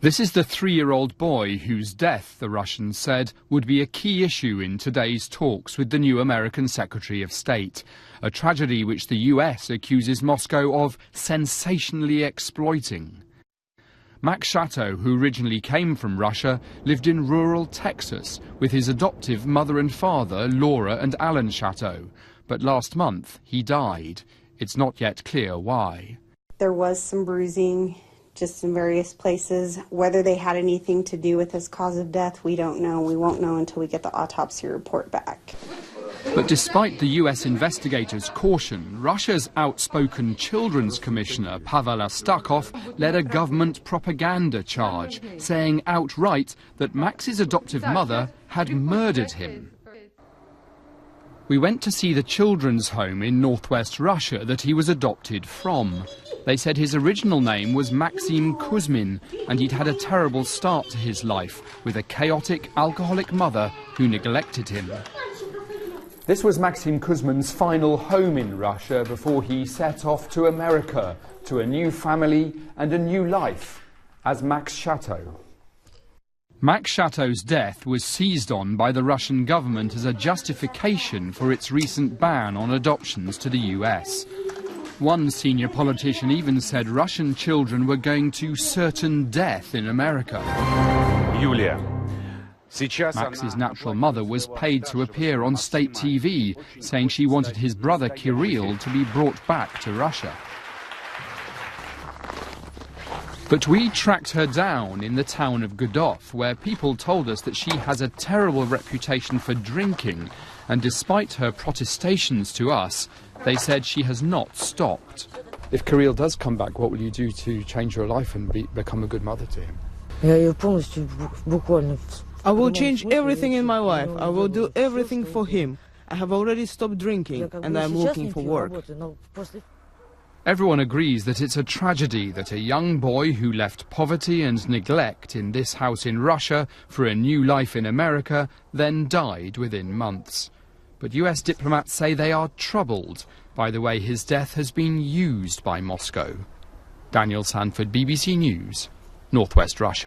This is the 3-year-old boy whose death, the Russians said, would be a key issue in today's talks with the new American Secretary of State. A tragedy which the US accuses Moscow of sensationally exploiting. Max Shatto, who originally came from Russia, lived in rural Texas with his adoptive mother and father, Laura and Alan Shatto. But last month he died. It's not yet clear why. There was some bruising just in various places. Whether they had anything to do with his cause of death, we don't know. We won't know until we get the autopsy report back. But despite the US investigators' caution, Russia's outspoken children's commissioner, Pavel Astakov, led a government propaganda charge, saying outright that Max's adoptive mother had murdered him. We went to see the children's home in northwest Russia that he was adopted from. They said his original name was Maxim Kuzmin, and he'd had a terrible start to his life with a chaotic, alcoholic mother who neglected him. This was Maxim Kuzmin's final home in Russia before he set off to America, to a new family and a new life, as Max Shatto. Max Shatto's death was seized on by the Russian government as a justification for its recent ban on adoptions to the US. One senior politician even said Russian children were going to certain death in America. Max's natural mother was paid to appear on state TV, saying she wanted his brother Kirill to be brought back to Russia. But we tracked her down in the town of Godov, where people told us that she has a terrible reputation for drinking, and despite her protestations to us, they said she has not stopped. If Kirill does come back, what will you do to change your life and become a good mother to him? I will change everything in my life. I will do everything for him. I have already stopped drinking, and I am looking for work. Everyone agrees that it's a tragedy that a young boy who left poverty and neglect in this house in Russia for a new life in America then died within months. But US diplomats say they are troubled by the way his death has been used by Moscow. Daniel Sanford, BBC News, Northwest Russia.